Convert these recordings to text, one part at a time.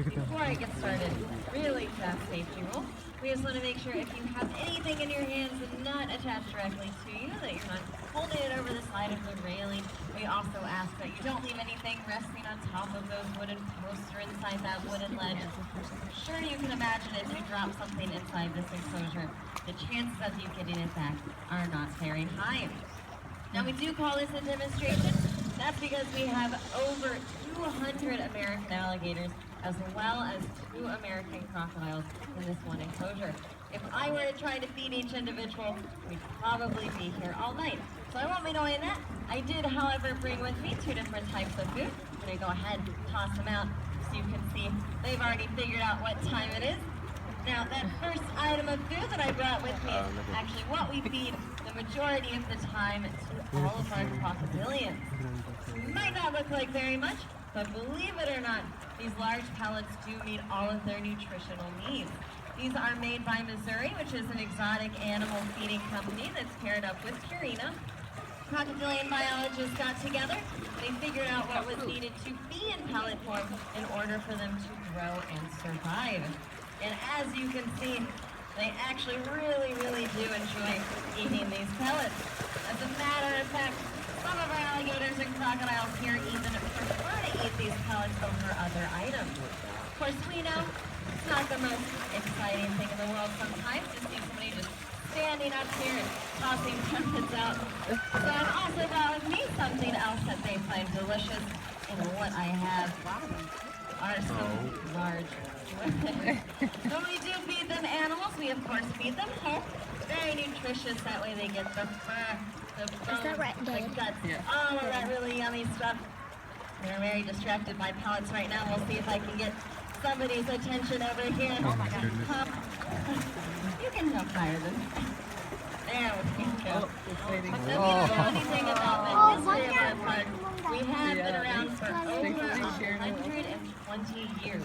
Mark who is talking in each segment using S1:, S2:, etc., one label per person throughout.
S1: before I get started, really fast safety rule. We just want to make sure if you have anything in your hands and not attached directly to you, that you're not holding it over the side of the railing. We also ask that you don't leave anything resting on top of those wooden posts or inside that wooden ledge. I'm sure you can imagine if you drop something inside this enclosure, the chances of you getting it back are not very high. Now we do call this a demonstration. That's because we have over 200 American alligators as well as 2 American crocodiles in this one enclosure. If I were to try to feed each individual, we'd probably be here all night. So I won't be doing that. I did, however, bring with me 2 different types of food. I'm going to go ahead and toss them out so you can see they've already figured out what time it is. Now, that first item of food that I brought with me is actually what we feed the majority of the time to all of our crocodilians. Might not look like very much, but believe it or not, these large pellets do meet all of their nutritional needs. These are made by Missouri, which is an exotic animal feeding company that's paired up with Purina. Crocodilian biologists got together. They figured out what was needed to be in pellet form in order for them to grow and survive. And as you can see, they actually really do enjoy eating these pellets. As a matter of fact, some of our alligators and crocodiles here even prefer to eat these pellets over other items. Of course, we know it's not the most exciting thing in the world sometimes to see somebody just standing up here and tossing pellets out. So I've also brought with me something else that they find delicious. And what I have are some large So we do feed them animals. We of course feed them whole. Very nutritious. That way they get the fur, the bones, the guts, all of that really yummy stuff. They're very distracted by pellets right now. We'll see if I can get somebody's attention over here. Oh my God! You can jump higher than there we go. So if you don't know anything about the history of our park, we have been around for over 120 years.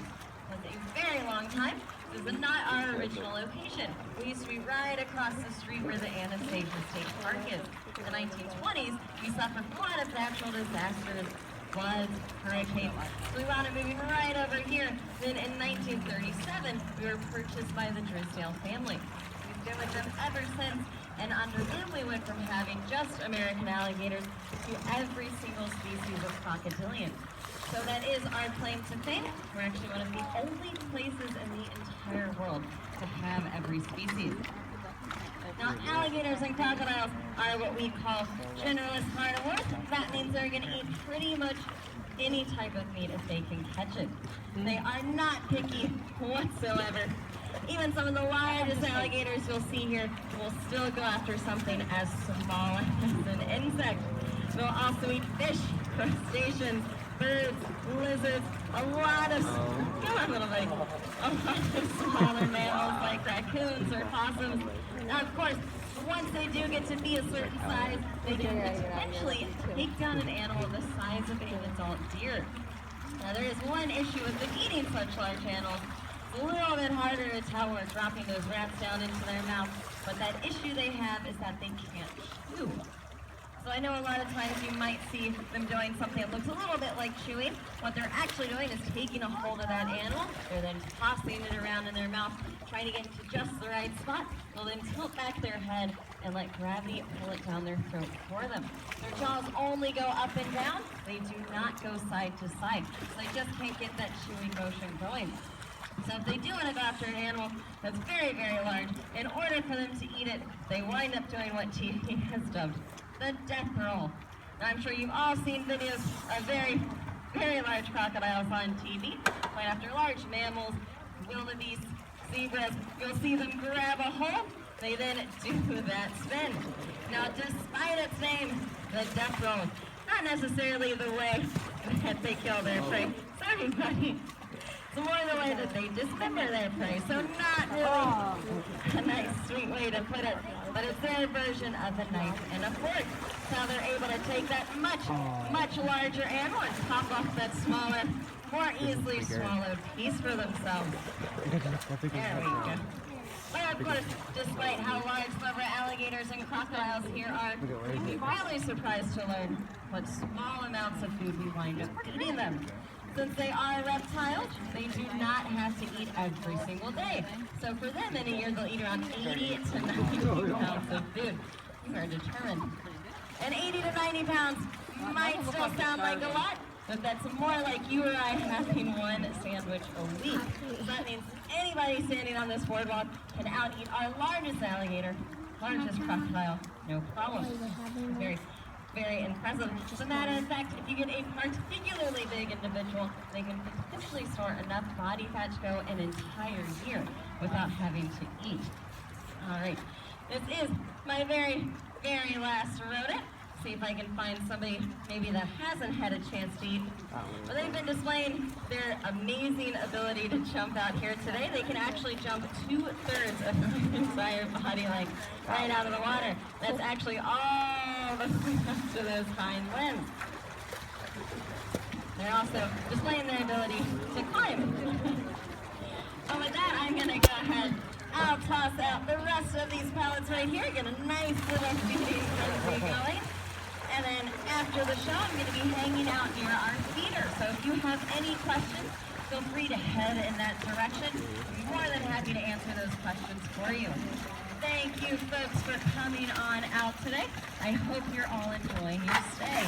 S1: It's a very long time. This is not our original location. We used to be right across the street where the Anastasia State Park is. In the 1920s, we suffered from a lot of natural disasters, floods, hurricanes. So we wound up moving right over here. Then in 1937, we were purchased by the Drysdale family. We've been with them ever since, and under them we went from having just American alligators to every single species of crocodilian. So that is our claim to fame. We're actually one of the only places in the entire world to have every species. Now, alligators and crocodiles are what we call generalist carnivores. That means they're going to eat pretty much any type of meat if they can catch it. They are not picky whatsoever. Even some of the largest alligators you'll see here will still go after something as small as an insect. They'll also eat fish, crustaceans, birds, lizards, a lot of, come on little buddy, a lot of smaller mammals like raccoons or possums. Now of course, once they do get to be a certain size, they can potentially take down an animal the size of an adult deer. Now there is one issue with them eating such large animals. It's a little bit harder to tell when we're dropping those rats down into their mouth, but that issue they have is that they can't chew. So I know a lot of times you might see them doing something that looks a little bit like chewing. What they're actually doing is taking a hold of that animal. They're then tossing it around in their mouth, trying to get to just the right spot. They'll then tilt back their head and let gravity pull it down their throat for them. Their jaws only go up and down. They do not go side to side. So they just can't get that chewing motion going. So if they do want to go after an animal that's very large, in order for them to eat it, they wind up doing what TV has dubbed the death roll. Now, I'm sure you've all seen videos of very large crocodiles on TV, going after large mammals, wildebeest, zebras. You'll see them grab a hold. They then do that spin. Now, despite its name, the death roll, not necessarily the way that they kill their prey. Sorry, buddy. It's more the way that they dismember their prey. So not really a nice, sweet way to put it, but it's their version of a knife and a fork. So they're able to take that much larger animal and pop off that smaller, more easily swallowed piece for themselves. There we go. But of course, despite how large some of our alligators and crocodiles here are, you'd be really surprised to learn what small amounts of food we wind up feeding them. Since they are reptiles, they do not have to eat every single day. So for them, in a year, they'll eat around 80 to 90 pounds of food. You are determined. And 80 to 90 pounds might still sound like a lot, but that's more like you or I having one sandwich a week. So that means anybody standing on this boardwalk can out-eat our largest alligator, largest crocodile, no problem. Very, very impressive. As a matter of fact, if you get a particularly big individual, they can potentially store enough body fat to go an entire year without having to eat. All right, this is my very, very last rodent. See if I can find somebody maybe that hasn't had a chance to eat. Well, they've been displaying their amazing ability to jump out here today. They can actually jump 2/3 of their entire body length right out of the water. That's actually all the way up to those hind limbs. They're also displaying their ability to climb. So with that, I'm going to go ahead. I'll toss out the rest of these pellets right here. Get a nice little feeding frenzy going. And then after the show, I'm going to be hanging out near our feeder. So if you have any questions, feel free to head in that direction. I'm more than happy to answer those questions for you. Thank you, folks, for coming on out today. I hope you're all enjoying your stay.